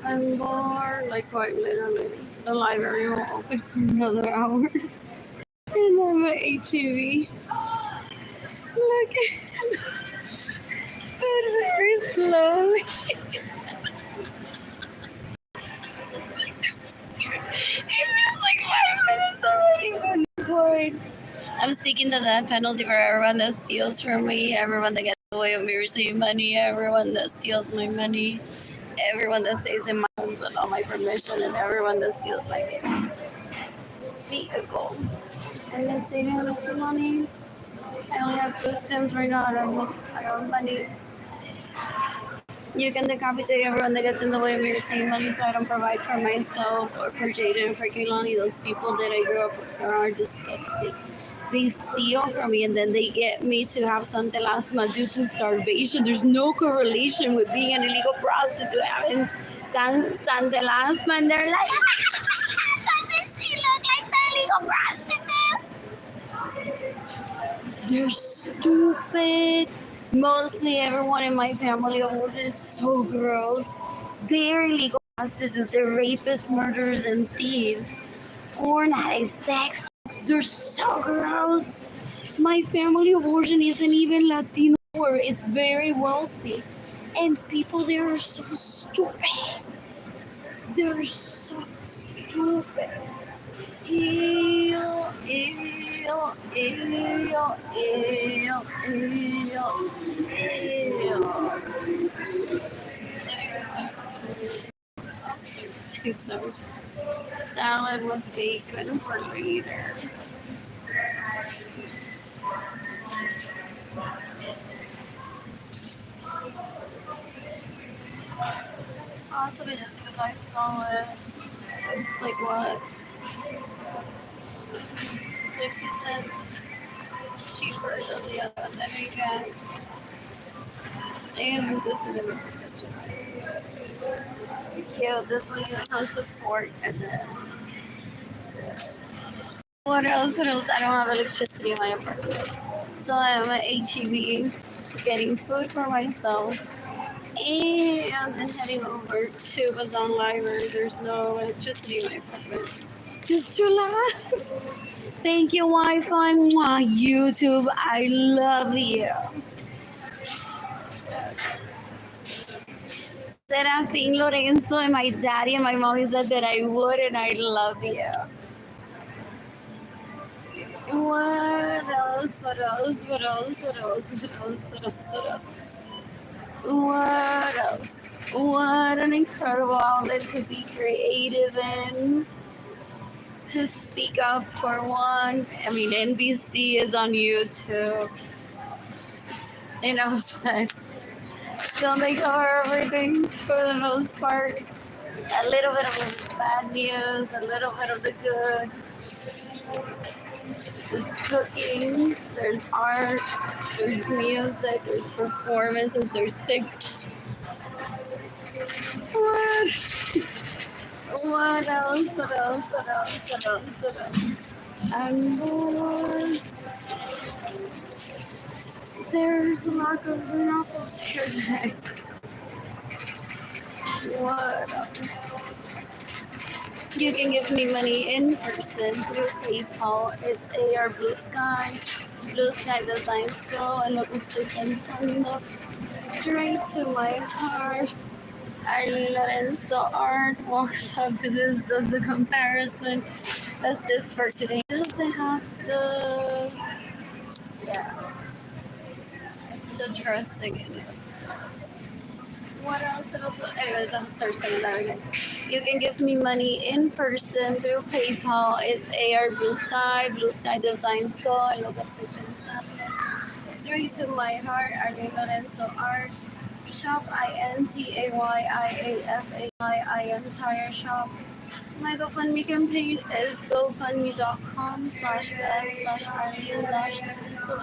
I'm bored, like quite literally. The library will open for another hour. And I'm at HEV. Look at but very slowly. It feels like 5 minutes already been recorded. I'm seeking the death penalty for everyone that steals from me, everyone that gets in the way of me receiving money, everyone that steals my money, everyone that stays in my homes without my permission, and everyone that steals my vehicles. And I stay there with the money. I only have food stamps right now. I don't have money. You can decapitate everyone that gets in the way of me receiving money so I don't provide for myself or for Jaden and for Kaylani. Those people that I grew up with are disgusting. They steal from me and then they get me to have santelasma due to starvation. There's no correlation with being an illegal prostitute having santelasma, and they're like, doesn't she look like the illegal prostitute? They're stupid. Mostly everyone in my family of origin is so gross. They're illegal prostitutes, they're rapists, murderers, and thieves. Porn addicts, sex, they're so gross. My family of origin isn't even Latino or it's very wealthy. And people there are so stupid. They're so stupid. Ew, ew, ew, ew, ew, ew. So, salad with bacon for later. Possibly just because I saw it. It's like what? 50 cents cheaper than the other one that I got. And I'm just in a section. Yeah, this one has the fork and then. What else? What else? I don't have electricity in my apartment. So I'm at HEB getting food for myself. And then heading over to Bazan Library. There's no electricity in my apartment. Just too loud. Thank you, Wi-Fi. Mwah, YouTube. I love you. Arlene Lorenzo and my daddy and my mommy said that I would, and I love you. What else? What else? What else? What else? What else? What else? What else? What else? What an incredible outlet to be creative in. To speak up for one. I mean, NBC is on YouTube. And I was like, don't they cover everything for the most part? A little bit of the bad news, a little bit of the good. There's cooking, there's art, there's music, there's performances, there's sick. What else? What else? What else? What else? What else? I'm bored. There's a lot of green apples here today. What else? You can give me money in person through PayPal. It's AR Blue Sky. Blue Sky Design School. En lo que estoy pensando. Straight to my heart. Arlene Lorenzo Art walks up to this, does the comparison. That's just for today. Does it have the the dress again? What else? What else? Anyways, I'll start saying that again. You can give me money in person through PayPal. It's AR Blue Sky Designs Go. And look, straight to my heart. Arlene Lorenzo Art Shop. INTAYIAFAI Tire Shop. My GoFundMe campaign is gofundme.com/bev/Arlene-Lorenzo.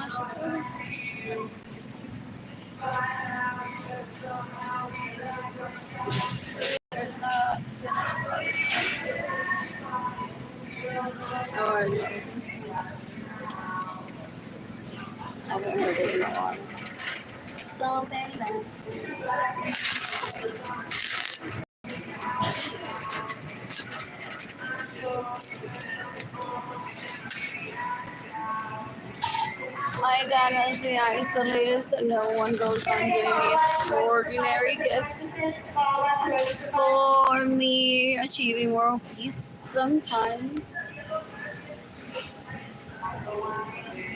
There's not. Oh, I love this. I haven't heard it in a while. So then, my God has me isolated so no one goes on giving me extraordinary gifts for me achieving world peace sometimes.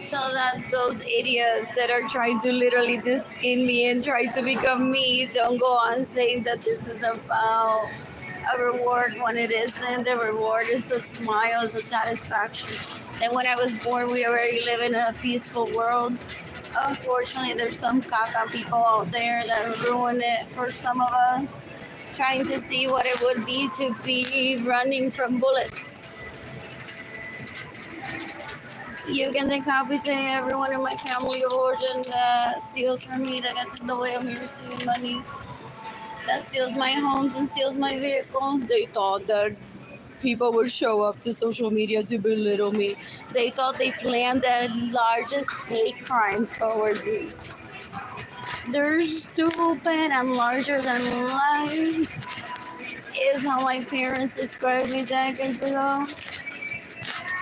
So that those idiots that are trying to literally diskin me and try to become me don't go on saying that this is about a reward when it isn't. The reward is a smile, is a satisfaction. And when I was born, we already live in a peaceful world. Unfortunately, there's some caca people out there that ruin it for some of us, trying to see what it would be to be running from bullets. You can decapitate everyone in my family of origin that steals from me, that gets in the way of me receiving money, that steals my homes and steals my vehicles. They thought that people would show up to social media to belittle me. They thought they planned the largest hate crimes towards me. They're stupid. I'm larger than life, is how my parents described me decades ago.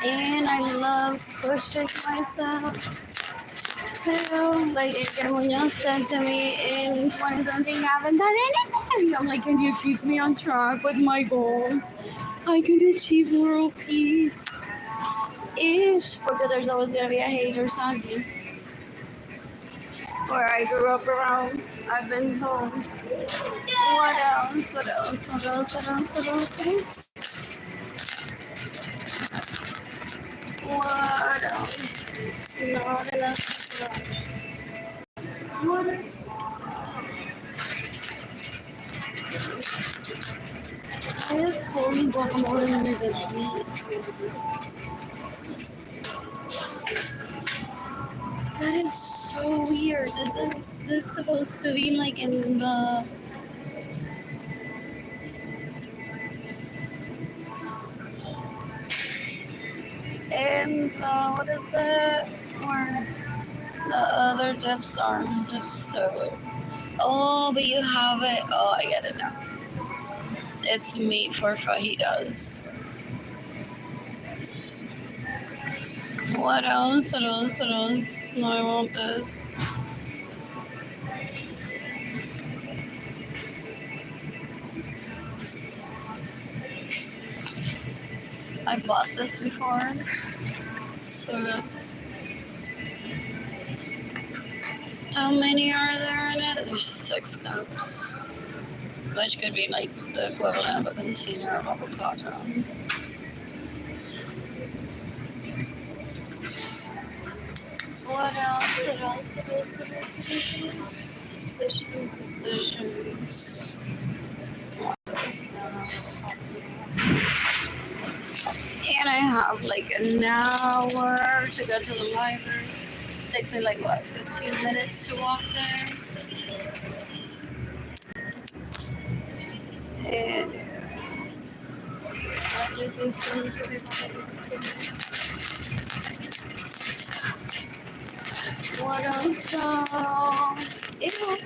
And I love pushing myself too. Like Edgar Munoz said to me in 2017, I haven't done anything. I'm like, can you keep me on track with my goals? I can achieve world peace. Ish. Because there's always going to be a hate or something. Where I grew up around, I've been told. What else? What else? What else? What else? What else? What else? What else? Not enough. What else? I just holy guacamole in the meat. That is so weird. Isn't this supposed to be like in the what is it? Where the other dips are just so. Oh, but you have it. Oh, I get it now. It's meat for fajitas. What else? What else? What else? No, I want this. I bought this before. So good. How many are there in it? There's 6 cups. Which could be like the equivalent of a container of avocado. What else? What else? What else? What else? What else? Decisions. And I have like an hour to go to the library. It takes me like what, 15 minutes to walk there. And it's slightly too soon to be what else? Ew.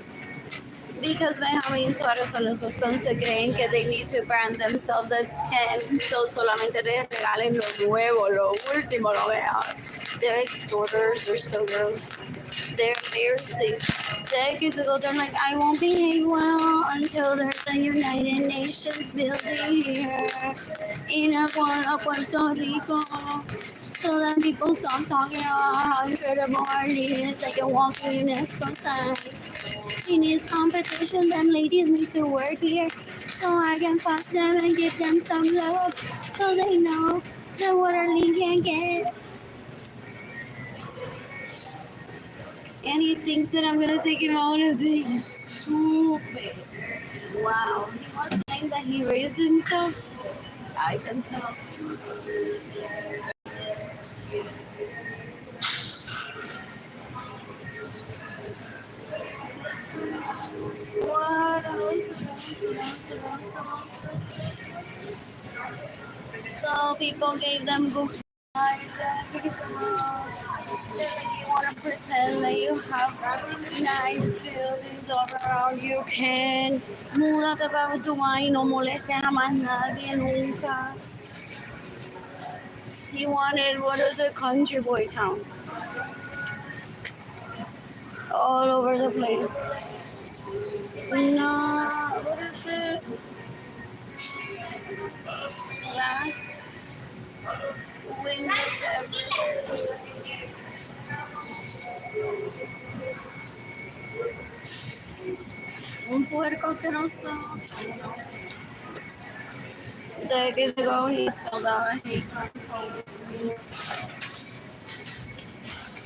Because Benjamin Suárez son los Sons se creen que they need to brand themselves as Ken, so solamente les regalen lo nuevo, lo último, lo mejor. They're extorters, they're so gross. They're embarrassing. They get to go there like, I won't behave well until there's the United Nations building here in Aguada, Puerto Rico. So that people stop talking about how incredible Arlene is, like a walking UNESCO sign. In this competition, then ladies need to work here so I can fuck them and give them some love so they know that what Arlene can get. And he thinks that I'm gonna take him out of the He's stupid. Wow. He was saying that he raised himself. I can tell. What else? So people gave them books. Like you want to pretend that you have nice buildings all around. You can múdate para Dubái y no molestes a más nadie nunca. He wanted, what is it, country boy town. All over the place. No, what is it? Last windows ever. Un puerco que no saw. Decades ago, he spelled out a hate crime towards me.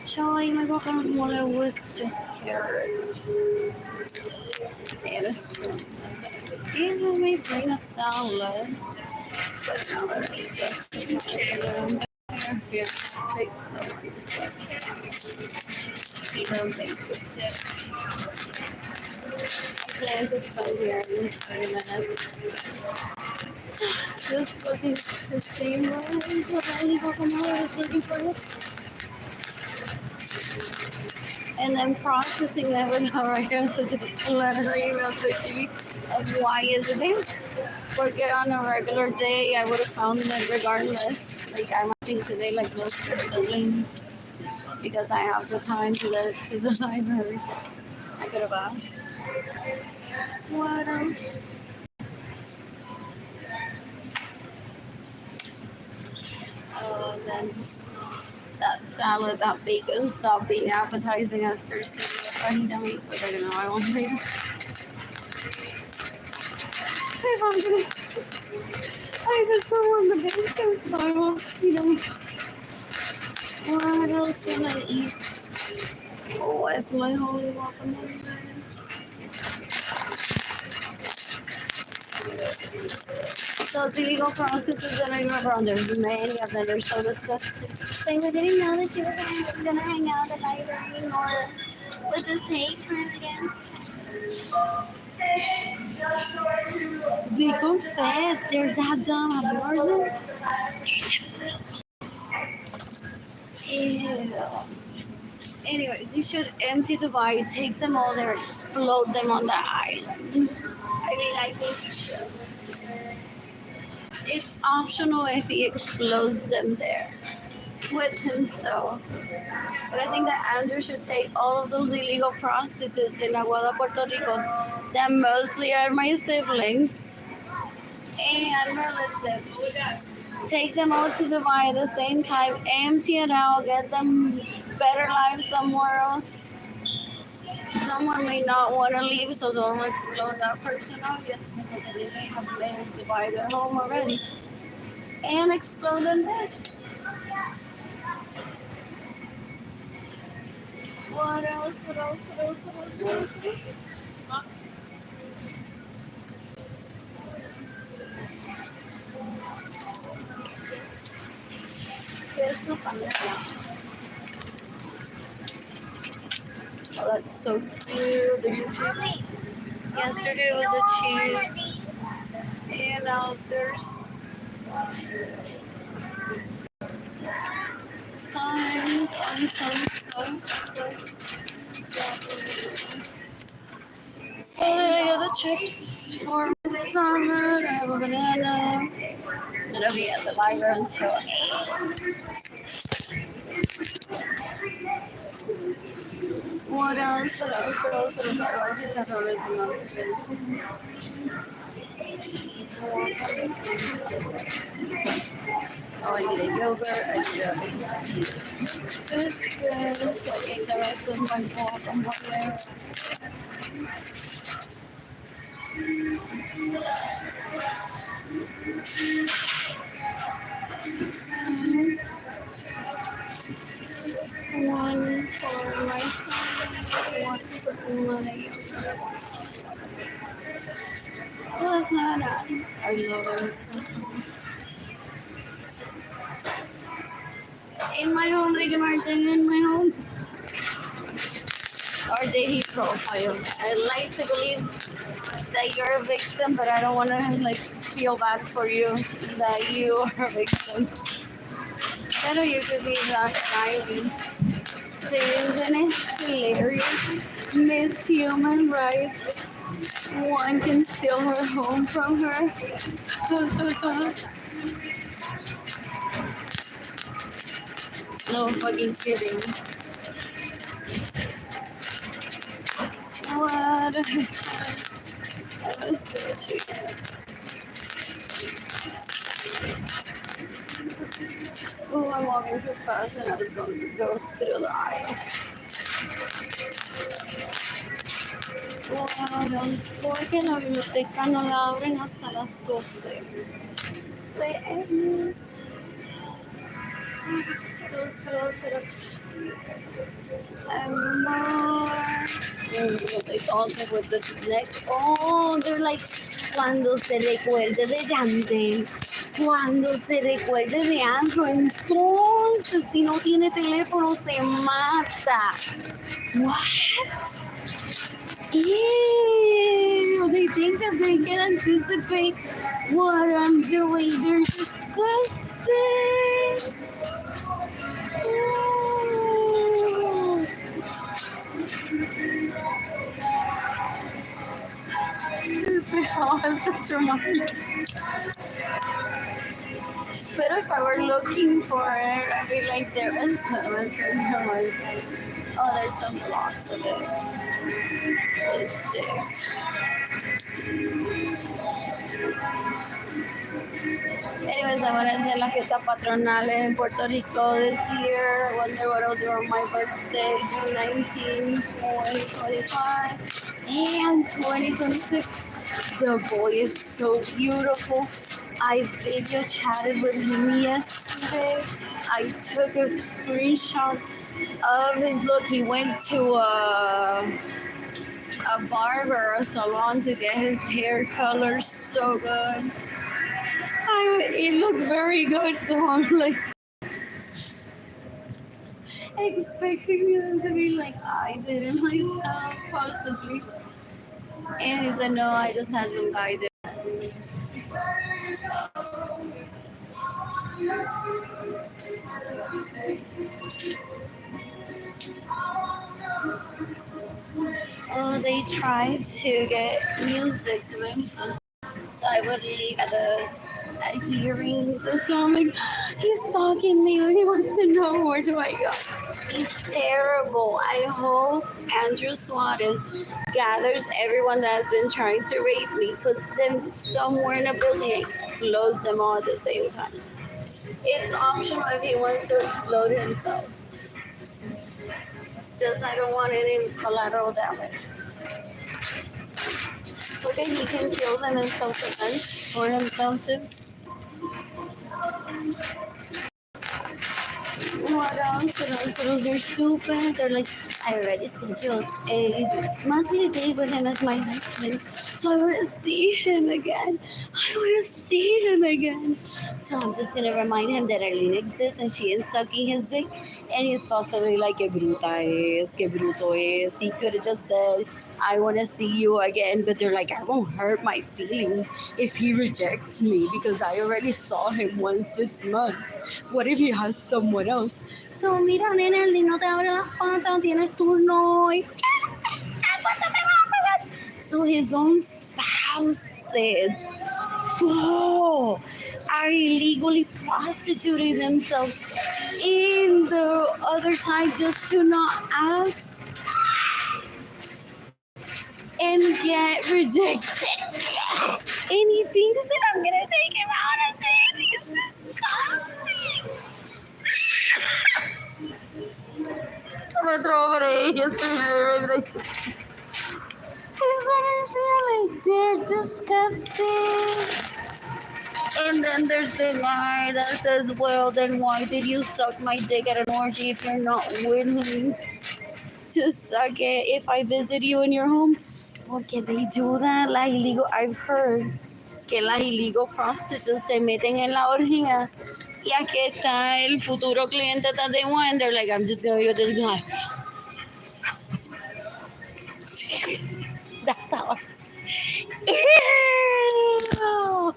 Shall my guacamole with just carrots and a spoon. And I may bring a salad, but now that it's stuck in my chicken. Here, take the white stuff. I plan to spend here in this 30 minutes. Just looking to see where the only guacamole is looking for it. And then processing that with our items, so just let her email to me of why is it there. Porque on a regular day, I would have found it regardless. Like I'm having today, like no scheduling because I have the time to get it to the library. I could have asked. What else? Oh, then that salad, that bacon stopped being appetizing after seeing the fajita meat, but I don't know, I won't read it. If I'm gonna, I just don't want the bacon, so I won't eat them. What else can I eat? Oh, it's my holy guacamole. So the illegal prostitutes that I remember on, there's many of them, they're so disgusting. They didn't know that she was gonna hang out at the library nor with this hate crime against her. They confess, they're that dumb, have you heard them? Ew. Anyways, you should empty Dubai, take them all there, explode them on the island. I think you should. It's optional if he explodes them there with himself. But I think that Andrew should take all of those illegal prostitutes in Aguada, Puerto Rico, that mostly are my siblings and relatives. Take them all to Dubai at the same time, empty it out, get them better lives somewhere else. Someone may not want to leave, so don't explode that person, obviously, because they may have made Dubai their home already. And explode them there. What else? What else? What else? What else? What else? Oh, that's so cute. Did you see? Yesterday was the cheese. And now there's signs on some stuff. So then I got the chips for my salad. I have a banana. It'll be at the library until 8. What else? What else? What else? What else? I want you to have everything on today. Oh, I need a yogurt, a jelly. Just good. So I ate the rest of my guacamole. One for my son, one for my. Well, it's not that. I love it. It's so in my own Ricky Martin, in my own or daily profile. I like to believe that you're a victim, but I don't want to like feel bad for you that you are a victim. Pero you could be that guy. See, isn't it hilarious? Miss Human Rights. One can steal her home from her. No fucking kidding. What is that? That was so cheap. Oh, I'm walking too fast and I was going to go through the aisles. Wow, porque la biblioteca no la abren hasta las 12. And more. They all have with the next. Oh, they're like, cuando se recuerde de Yandel. Cuando se recuerde de Andrew, entonces si no tiene teléfono se mata. What? Ew, they think that they can anticipate what I'm doing. They're disgusting. Ew. Oh, it's such a monkey. But if I were looking for it, I'd be like, there is oh, there's some blocks of it. It sticks. Anyways, I went to hacer la fiesta patronal in Puerto Rico this year. I wonder what I'll do on my birthday, June 19, 2025 and 2026. The boy is so beautiful. I video chatted with him yesterday. I took a screenshot of his look. He went to a barber, a salon to get his hair color so good. It looked very good, so I'm like expecting him to be like, I did it myself, possibly. And he said, no, I just had some guy do. Oh, they tried to get music to influence. So I would leave at hearing the song. Like, he's stalking me. He wants to know where do I go. He's terrible. I hope Andrew Suarez gathers everyone that has been trying to rape me, puts them somewhere in a building, explodes them all at the same time. It's optional if he wants to explode himself. Just I don't want any collateral damage. Okay, he can kill them in self-defense or himself too. What else? They're stupid. They're like, I already scheduled a monthly date with him as my husband. So I want to see him again. So I'm just going to remind him that Arlene exists and she is sucking his dick. And he's possibly like, que bruta es, que bruto es. He could have just said, I want to see you again, but they're like, I won't hurt my feelings if he rejects me because I already saw him once this month. What if he has someone else? So, mira, nena, no te abre las patas, tienes turno hoy. So his own spouses are illegally prostituting themselves in the other time just to not ask and get rejected. And he thinks that I'm gonna take him out and say he's disgusting. Me trove yesterday. He's like, they're disgusting. And then there's the guy that says, well, then why did you suck my dick at an orgy if you're not willing to suck it if I visit you in your home? Porque they do that. Las illegal, I've heard que las illegal prostitutes se meten en la orgía. Y aquí está el futuro cliente that they want. They're like, I'm just going to go with this guy. That's how I say. Ew!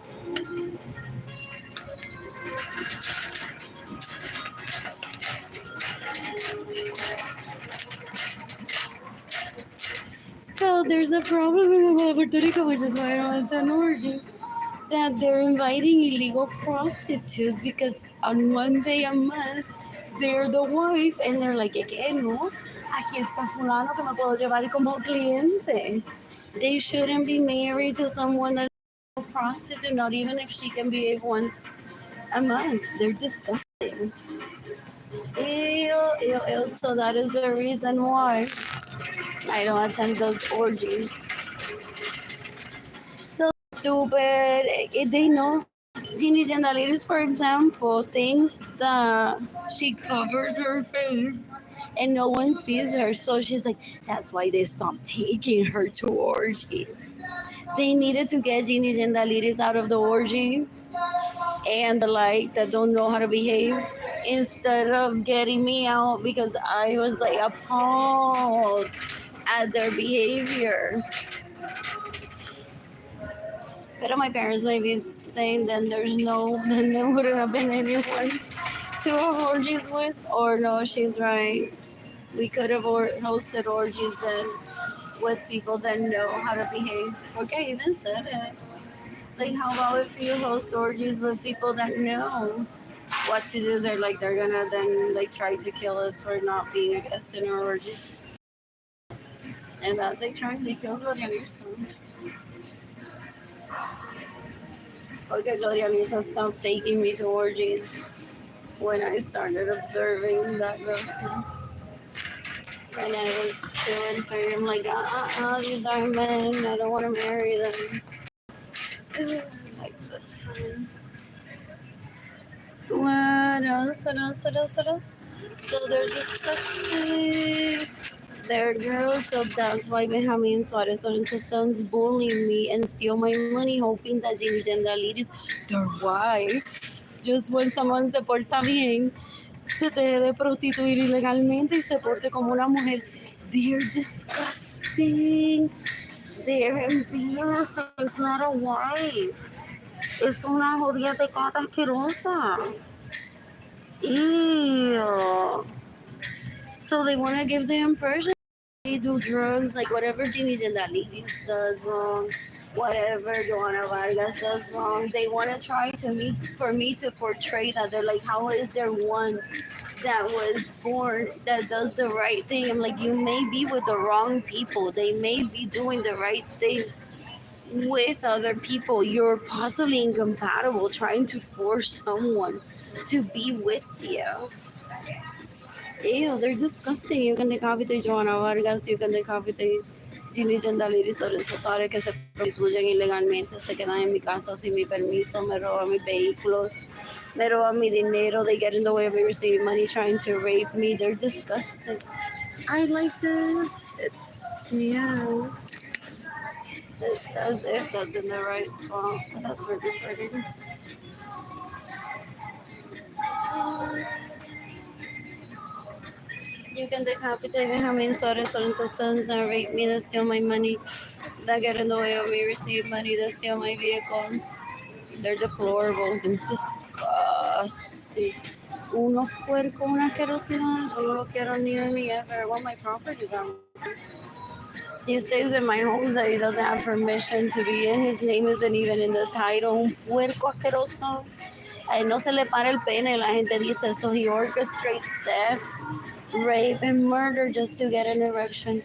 So there's a problem in Puerto Rico, which is why I don't attend orgies, that they're inviting illegal prostitutes because on one day a month they're the wife and they're like, ¿qué no? Aquí está fulano que me puedo llevar como cliente. They shouldn't be married to someone that's a prostitute, not even if she can behave once a month. They're disgusting. Ew, ew, ew. So that is the reason why I don't attend those orgies. Those stupid. They know. Jeannie Jandaliris, for example, thinks that she covers her face and no one sees her. So she's like, that's why they stopped taking her to orgies. They needed to get Jeannie Jandaliris out of the orgy and the like that don't know how to behave instead of getting me out because I was like appalled at their behavior. But my parents may be saying then there wouldn't have been anyone to have orgies with, or no, she's right. We could have hosted orgies then with people that know how to behave. Okay, I even said it. Like, how about if you host orgies with people that know what to do? They're gonna then like try to kill us for not being a guest in our orgies. And that they killed Gloria Nirsa. Okay, Gloria Nirsa stopped taking me to orgies when I started observing that grossness. When I was 2 and 3, I'm like, these are men. I don't want to marry them. Like this one. What else? So they're disgusting. They're girls, so that's why Benjamin Suarez Lorenzo's sons bully me and steal my money, hoping that Jimmy Jandaliris, their wife, just when someone se porta bien, se deje de prostituir ilegalmente y se porte como una mujer. They're disgusting. They're embarrassing. It's not a wife. Es una jodida pecata asquerosa. Ew. So they want to give the impression they do drugs, like whatever Jeannie Jandaliris does wrong, whatever Joanna Vargas does wrong. They want to try for me to portray that they're like, how is there one that was born that does the right thing? I'm like, you may be with the wrong people. They may be doing the right thing with other people. You're possibly incompatible trying to force someone to be with you. Ew, they're disgusting. You can decapite Joanna Vargas, you can decapite Ginny Jandaliris Lorenzo que se prostituyen ilegalmente, se quedan en mi casa sin mi permiso, me roban mis vehículos, me roban mi dinero, they get in the way of me receiving money, trying to rape me. They're disgusting. I like this. Yeah. It says if that's in the right spot. That's really pretty. You can decapitate Benjamin Suarez Lorenzo's sons and rape me, that steal my money, that get in the way of me receive money, that steal my vehicles. They're deplorable. They're disgusting. Unos puercos, una asquerosidad. Yo no lo quiero ni de me ever. I want my property back. He stays in my home that he doesn't have permission to be in. His name isn't even in the title. Un puerco asqueroso. A él no se le para el pene. La gente dice so. He orchestrates theft, rape, and murder just to get an erection.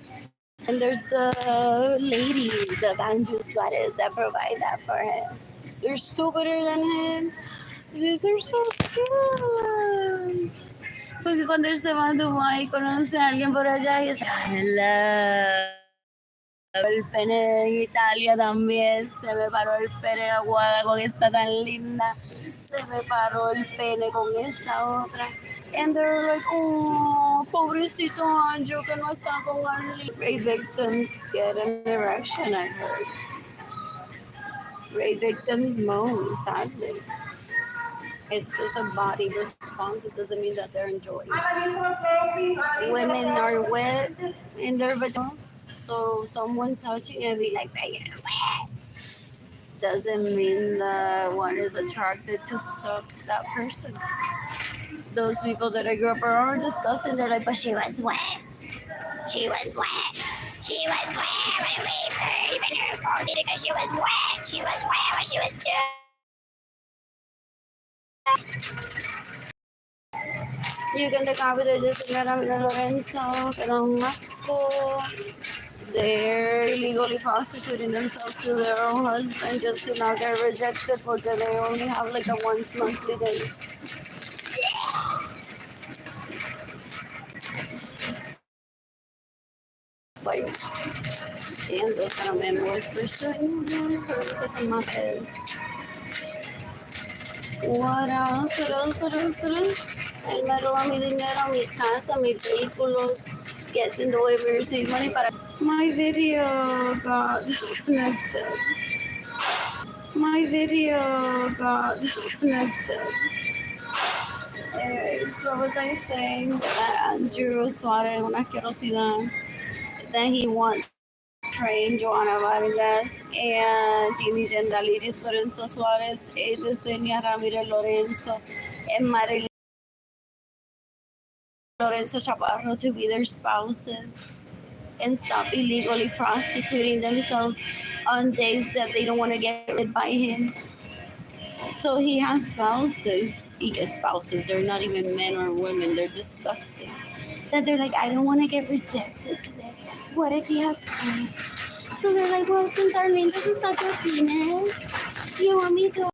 And there's the ladies, the Banjo Suarez that provide that for him. They're stupider than him. These are so cute. Porque cuando él se va a Dubái y conoce a alguien por allá y es hello. El pene en Italia también. Se me paró el pene aguada con esta tan linda. Se me paró el pene con esta otra. And they're like, oh, pobrecito Anjo que no está con Arlene. Rape victims get an erection, I heard. Rape victims moan, sadly. It's just a body response. It doesn't mean that they're enjoying it. Women are wet in their vaginas, so someone touching it be like, wet. Doesn't mean that one is attracted to suck that person. Those people that I grew up around are disgusting. They're like, but she was wet. She was wet. She was wet when I raped her. Even her phone did it because she was wet. She was wet when she was 2. You can decapit the señora Arlene Lorenzo, que da un asco. They're illegally prostituting themselves to their own husband just to not get rejected because they only have like a once monthly date. Like, and the gentleman was pursuing her because I'm not dead. What else? What else? What else? What else? Él me roba mi dinero, mi casa, mi vehículo, gets in the way of receiving money para... My video got disconnected. My video got disconnected. Anyways, what was I saying? That Andrew Suarez, una asquerosidad. That he wants train Joanna Vargas and Ginny Gendaliris Lorenzo Suarez, Yesenia Ramirez Lorenzo, and Marilyn Lorenzo Chaparro to be their spouses and stop illegally prostituting themselves on days that they don't want to get rid by him. So he has spouses. He gets spouses. They're not even men or women. They're disgusting. That they're like, I don't want to get rejected today. What if he has kids? So they're like, well, since Arlene doesn't suck your penis, you want me to?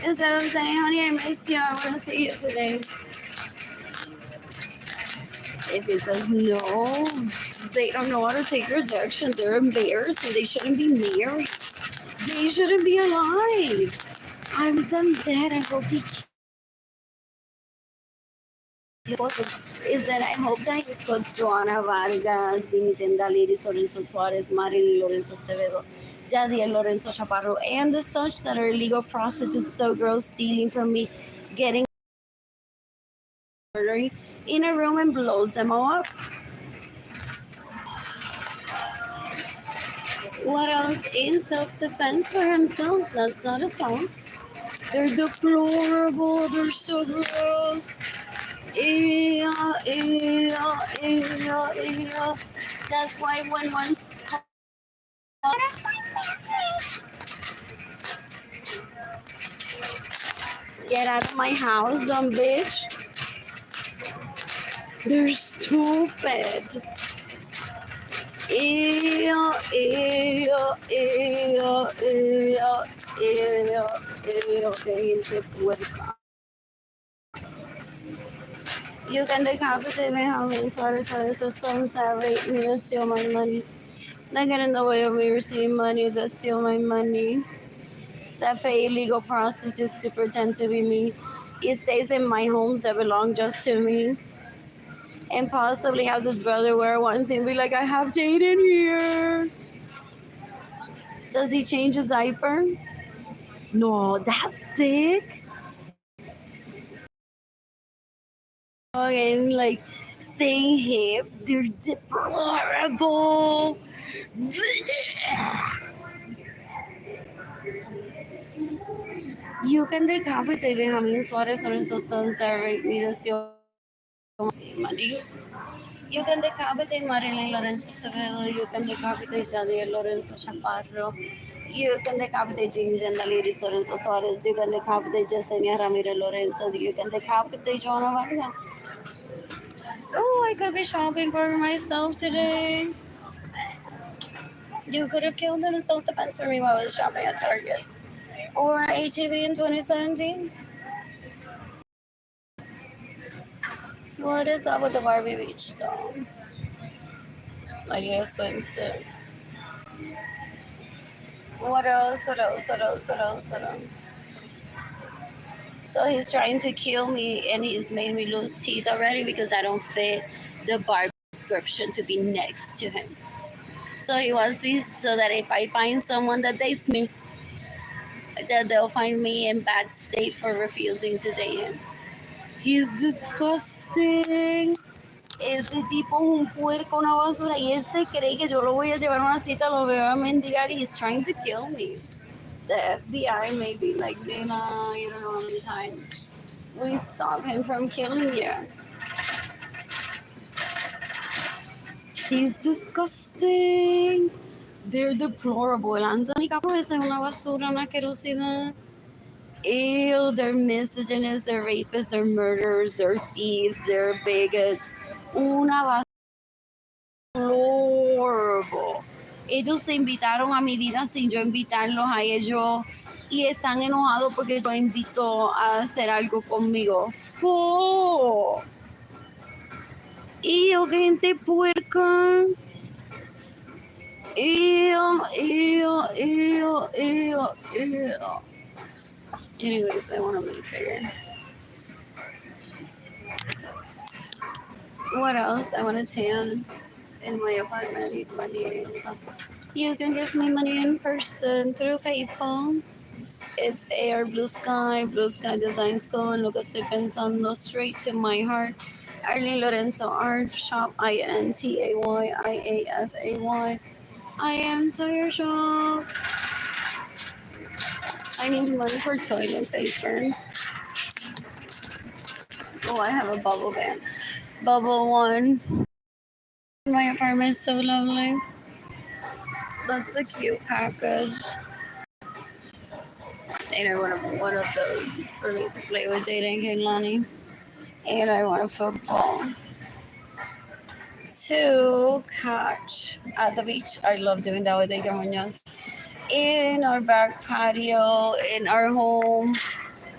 Instead of saying, honey, I missed you, I want to see you today. If he says no, they don't know how to take rejection. They're embarrassed and they shouldn't be married. They shouldn't be alive. I want them dead. I hope he is that I hope that he puts Joanna Vargas, Ginny Liris Lorenzo Suarez, Marilyn Lorenzo Acevedo, Jadiel Lorenzo Chaparro, and the such that are illegal prostitutes, so gross, stealing from me, getting murdering in a room and blows them all up. What else? In self-defense for himself. That's not a spouse. They're deplorable. They're so gross. Ew. That's why when one's get out of my house, dumb bitch. They're stupid. You can decapitate me, how many sweaters the sons that rape me, that steal my money, that get in the way of me receiving money, that steal my money, that pay illegal prostitutes to pretend to be me. He stays in my homes that belong just to me. And possibly has his brother wear once and be like, I have Jaden here. Does he change his diaper? No, that's sick. And like staying hip, they're deplorable. You can decapitate Benjamin Suarez and his sons that rape me to steal money. You can decapitate Marilyn Lorenzo Acevedo. You can decapitate Jadiel Lorenzo Chaparro. You can decapitate James and the lady Lorenzo Suarez. You can decapitate Yesenia Ramirez Lorenzo. You can decapitate Joanna Vargas. Oh, I could be shopping for myself today. You could have killed him in self-defense for me while I was shopping at Target. Or at HEB in 2017. What is up with the Barbie Beach though? I need a swimsuit. What else? What else? What else? What else? What else? So he's trying to kill me and he's made me lose teeth already because I don't fit the Barbie description to be next to him. So he wants me so that if I find someone that dates me, that they'll find me in bad state for refusing to date him. He's disgusting. Ese tipo es un puerco, una basura, y él se cree que yo lo voy a llevar a una cita, lo veo a mendigar. He's trying to kill me. The FBI may be like, Dana, you don't know how many times we stop him from killing you. He's disgusting. They're deplorable. Anthony Capo es una basura, una asquerosidad. Ew, they're misogynists, they're rapists, they're murderers, they're thieves, they're bigots. Una basura. Ellos se invitaron a mi vida sin yo invitarlos a ellos y están enojados porque yo invito a hacer algo conmigo. ¡Oh! ¡Ew, gente puerca! Ew, ew, ew, ew, ew. Anyways, I want to make sure. What else? I want to tan in my apartment. I need money. So you can give me money in person through PayPal. It's Air Blue Sky Designs Co. Lo que estoy pensando straight to my heart. Arlene Lorenzo Art Shop. INTAYIAFAY. I am Tire Shop. I need money for toilet paper. Oh, I have a bubble band. Bubble one. My apartment is so lovely. That's a cute package. And I want one of those for me to play with Jada and Kaylani. And I want a football to catch at the beach. I love doing that with Ada Munoz. In our back patio, in our home,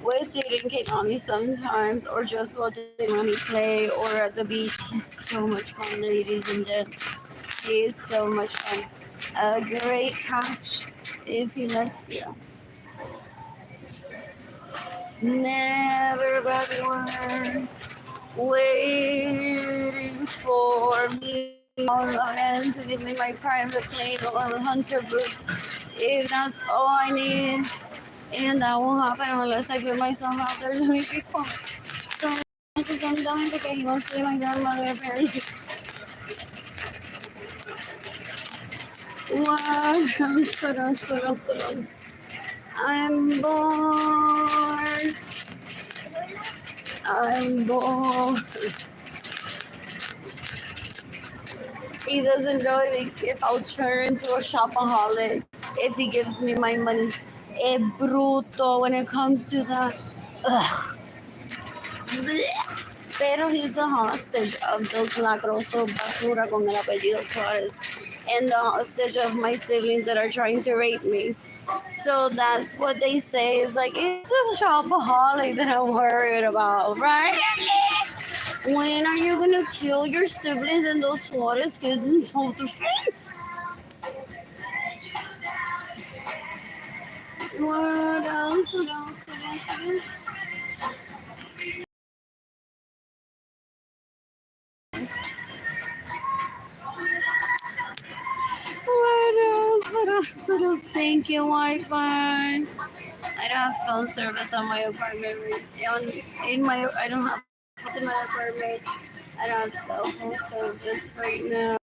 with Jada and Kaylani sometimes, or just watching Kaylani play, or at the beach. He's so much fun, ladies and gents. He is so much fun. A great catch if he lets you. Never backward, waiting for me on land to give me my private plane or hunter boots. If that's all I need, and that won't happen unless I put myself out there to meet people. So this is I'm dying because he wants to be my grandmother apparently. What else? I'm bored. He doesn't know if I'll turn into a shopaholic if he gives me my money. Es bruto when it comes to that. Ugh. Pero he's the hostage of those lacroso basura con el apellido Suarez and the hostage of my siblings that are trying to rape me. So that's what they say is like, it's a shopaholic that I'm worried about, right? When are you gonna kill your siblings and those Suarez kids in self-defense? What else? What else? Thank you, Wi-Fi. I don't have phone service on my apartment. I don't have in my apartment. I don't have cell phone service right now.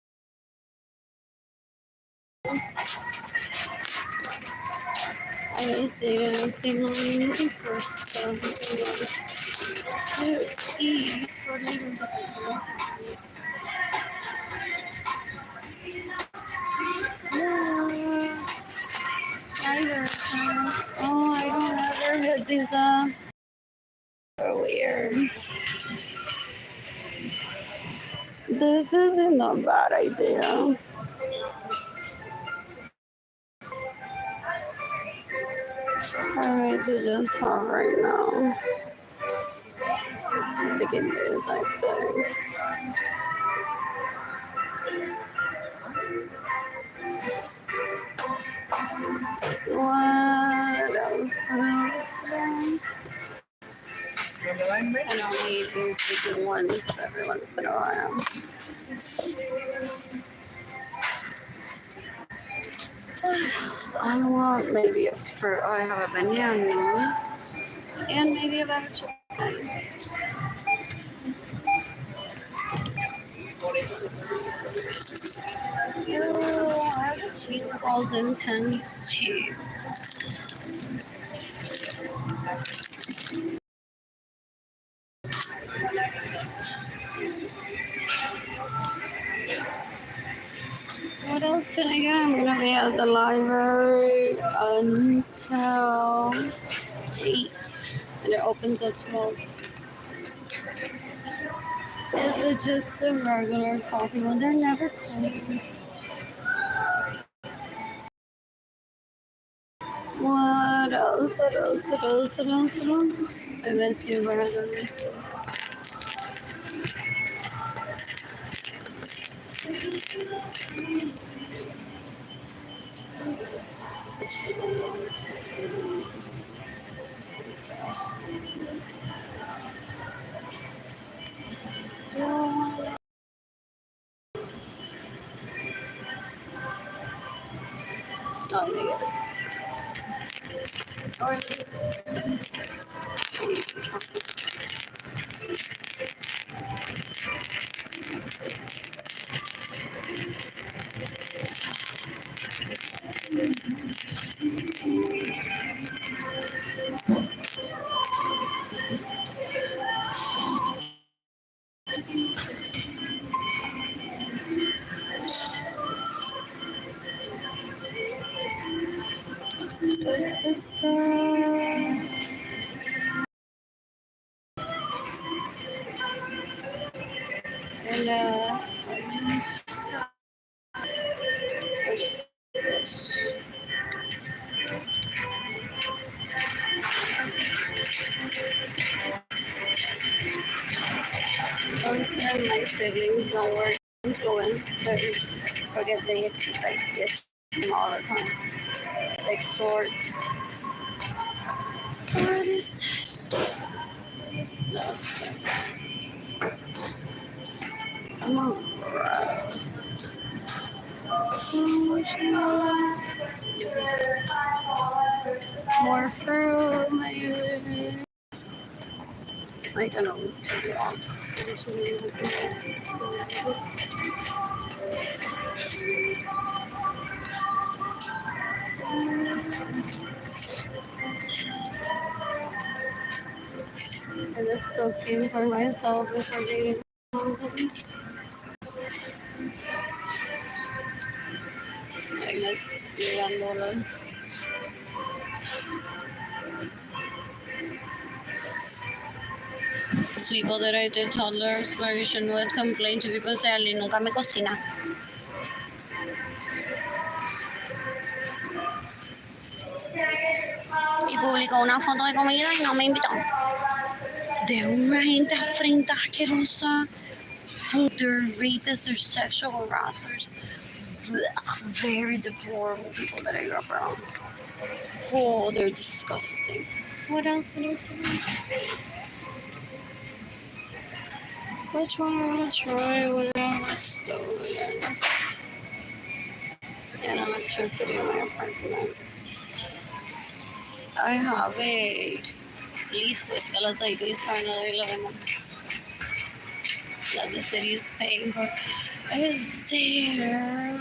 I need anything looking for something to eat for later. Oh, I don't ever hit these so weird. This isn't a bad idea. Alright, to just have right now. Begin this, I think. What else? I don't need these big ones every once in a while. What else? I want maybe a fruit. I have a banana and maybe a bag of chickens. Ew, I have cheese balls and intense cheese. What else can I get? I'm gonna be at the library until 8 and it opens at 12. Is it just a regular coffee one? They're never clean. What else? What else? What else? What else? What else? I miss you, brothers. Oh, is this girl? And this. Once when my siblings don't work influencers forget they expect gifts all the time. Like short. What is this? No, come on, bro. So much more fruit, maybe. I can always take it off. I was cooking for myself before dating. I miss llegándolas. People that I did toddler exploration would complain to people say, Arlene nunca me cocina. Y publicó una foto de comida y no me invitó. De una gente afrenta asquerosa. They're rapists, they're sexual harassers. Very deplorable people that I grew up around. Oh, they're disgusting. What else? What else? What else? Which one I want to try? What on my stove again? And electricity in my apartment. I have a lease with Villas Ideas for another 11 months that the city is paying for. Is there?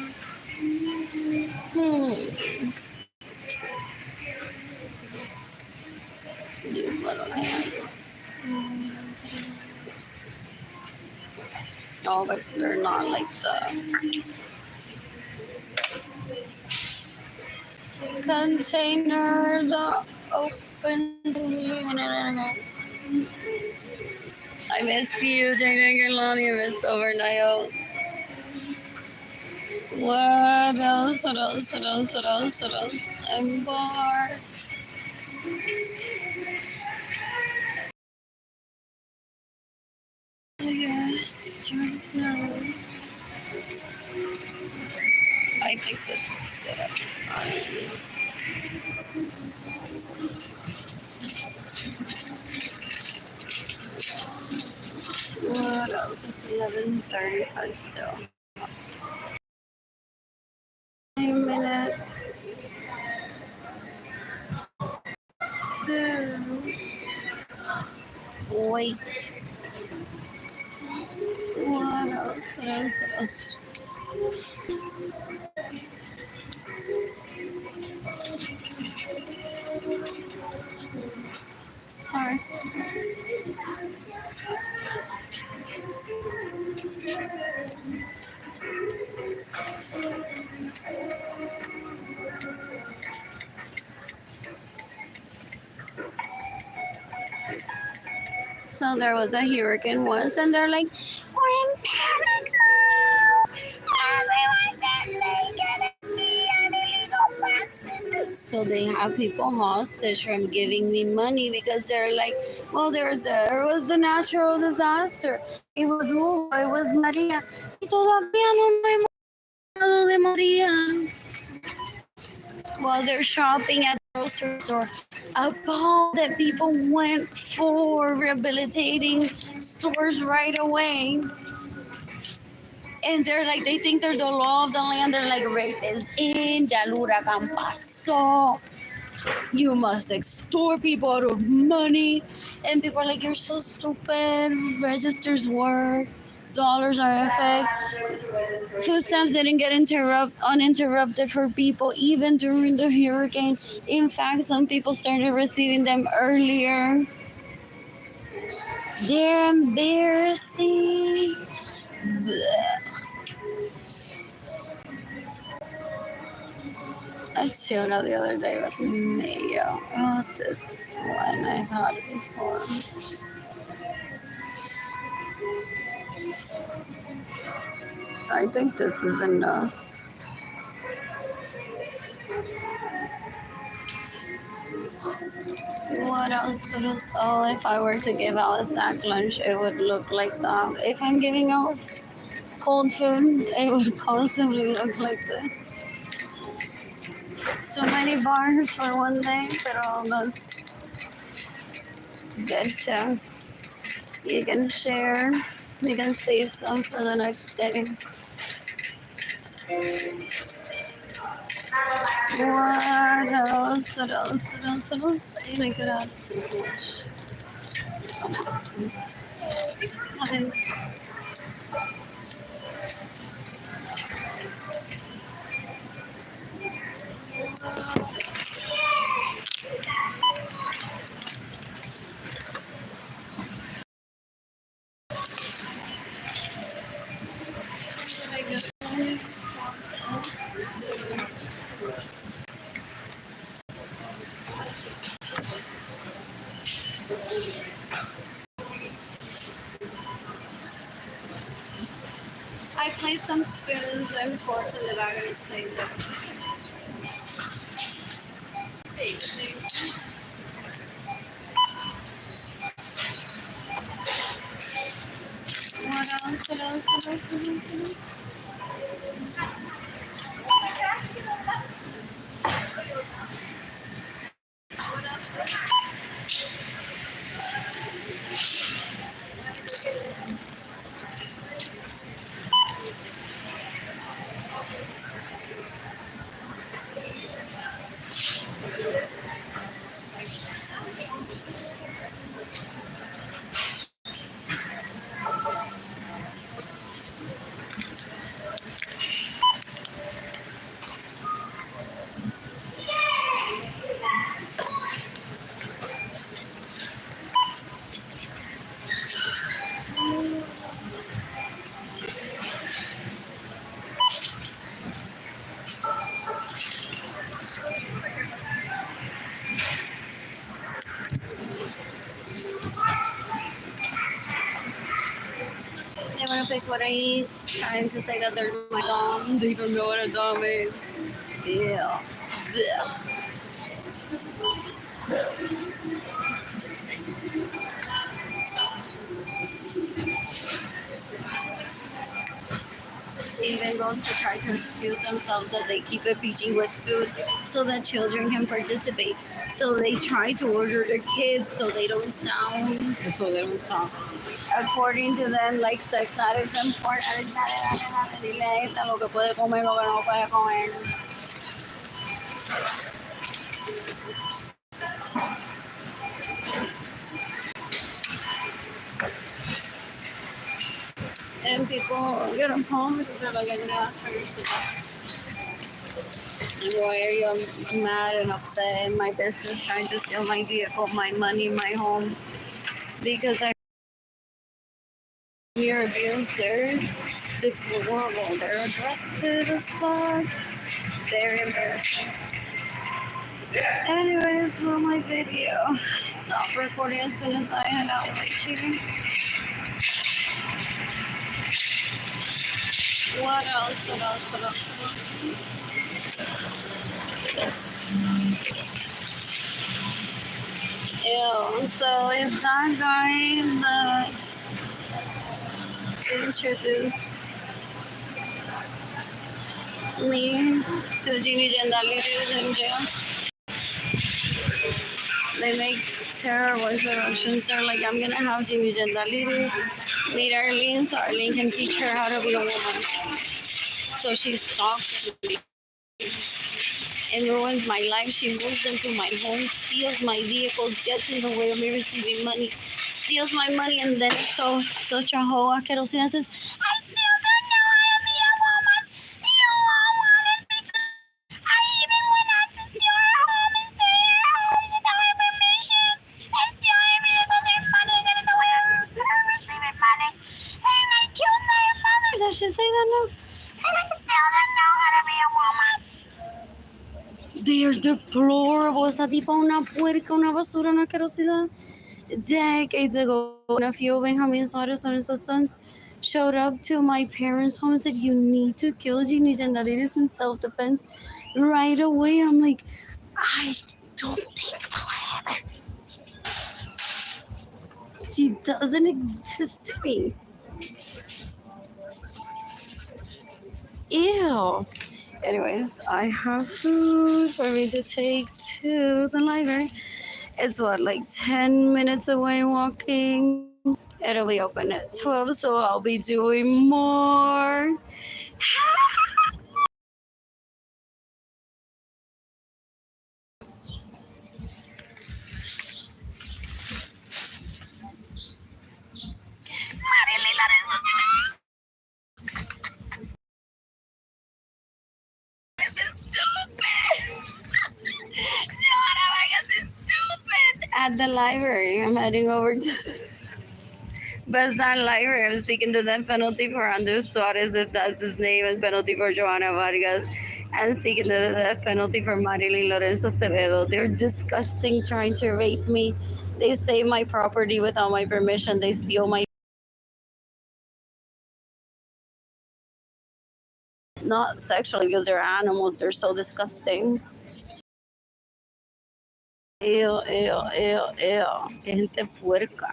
These little guys. Oh, but they're not like the. container that opens. I miss you, Dana Galani. I miss overnight oats. What else? What else? What else? What else? What else? I'm bored. Yes. No. I think this is good. What else? It's 11:30, so I still 2 minutes. Wait. What else? What else? What else? Sorry. So there was a hurricane once, and they're like, "We're in panic mode. Everyone get naked and be an illegal prostitute." So they have people hostage from giving me money because they're like, "Well, there was the natural disaster. It was Hugo. It was Maria. Y todavía no hemos hablado de María." While they're shopping at the grocery store, a ball that people went for rehabilitating stores right away. And they're like, they think they're the law of the land. They're like, rape is in, ya el huracán pasó. You must extort people out of money. And people are like, you're so stupid. Registers work. Dollars are effect. Food stamps didn't get uninterrupted for people even during the hurricane. In fact, some people started receiving them earlier. They're embarrassing. I tuna the other day with mayo. Oh, this one I've had before. I think this is enough. What else? What else? Oh, if I were to give out a sack lunch, it would look like that. If I'm giving out cold food, it would possibly look like this. Too many bars for one day, pero that's good too. You can share, you can save some for the next day. What else? What else? What else? What else? And I could add so much. I placed some spoons and forks in the bag and it saved it. What else? What else? What else? What else? What else? pick what I eat, trying to say that they're my dom. They don't know what a dom is. Yeah. Blech. Even going to try to excuse themselves that they keep it PG with food so that children can participate. So they try to order their kids so they don't sound. So they don't sound. According to them, like sex addicts and porn addicts, dile a esta lo que puede comer, lo que no puede comer. And people get them home because they're like, I'm gonna ask for your stuff. Why are you mad and upset in my business trying to steal my vehicle, my money, my home? Because I'm your abuser. Deplorable. They're aggressive as fuck. Very embarrassing. Anyways, for my video, stop recording as soon as I head out with you. What else? What else? What else? Ew. So is that guy that introduced me to Genie Gendalides in jail? They make terrible introductions. They're like, I'm gonna have Genie Gendalides meet Arlene so Arlene can teach her how to be a woman. So she stalks me and ruins my life. She moves into my home, steals my vehicles, gets in the way of me receiving money, steals my money, and then so such a hoe asquerosina says, I still don't know how to be a woman. You all wanted me to. I even went out to steal her home and stay in her home without her permission. And steal her vehicles, her money, and get in the way of her receiving money. And I killed my mother. Does she say that now? And I still don't know how to be a woman. They're deplorable. Esa tipa una puerca, una basura, una asquerosidad. Decades ago, when a few of Benjamin Slaughter's sons showed up to my parents' home and said, you need to kill Genie Gendalides in self-defense right away. I'm like, I don't think I'll ever. She doesn't exist to me. Ew. Anyways, I have food for me to take to the library. It's what, like 10 minutes away walking. It'll be open at 12, so I'll be doing more. Arlene Lorenzo. This is stupid. Joanna Vargas is stupid. At the library, I'm heading over to Besdan Library. I'm seeking the death penalty for Andres Suarez, if that's his name, and penalty for Joanna Vargas. And seeking the death penalty for Arlene Lorenzo Acevedo. They're disgusting, trying to rape me. They stay my property without my permission. They steal my. Not sexually, because they're animals. They're so disgusting. Ew, ew, ew, ew. Que gente puerca.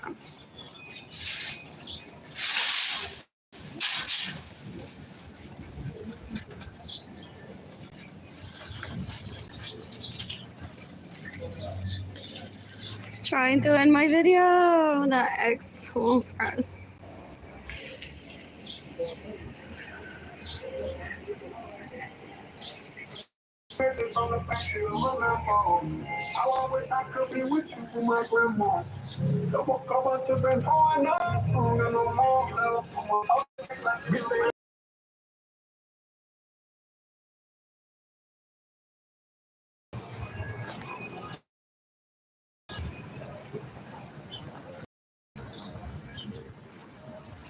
Trying to end my video. That X won't press. On the back of my phone. I wish I could be with you for my grandma. Come on to bed for a night.